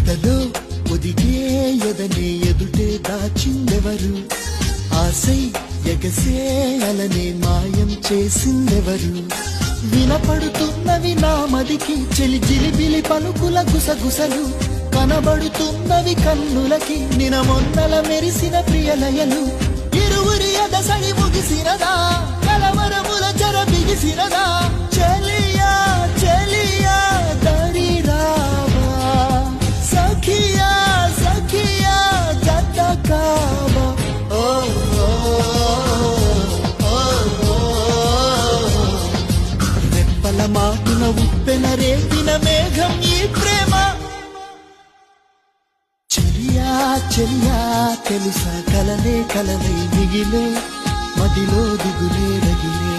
ఎదలో ఒదిగే ఎదనే ఎదుటే దాచిందెవరు ఆశై ఎగసే అలనే మాయం చేసిందెవరు వినపడుతున్నవి నా మదికి చెలి జిలిబిలి పలుకుల గుసగుసలు కనబడుతున్నవి కన్నులకి నినమొన్నల మెరిసిన ప్రియలయలు ఇరువురి ఎదసడి ముగిసినదా కలవరముల చెర బిగిసినదా చెలియా చెలియా దరి రావా సఖియా సఖియా జత కావా రెప్పల మాటున ఉప్పెన రేపిన మేఘం ఈ ప్రేమ చెలియా చెలియా తెలుసా కలలే కలలై మిగిలే మదిలో దిగులే రగిలే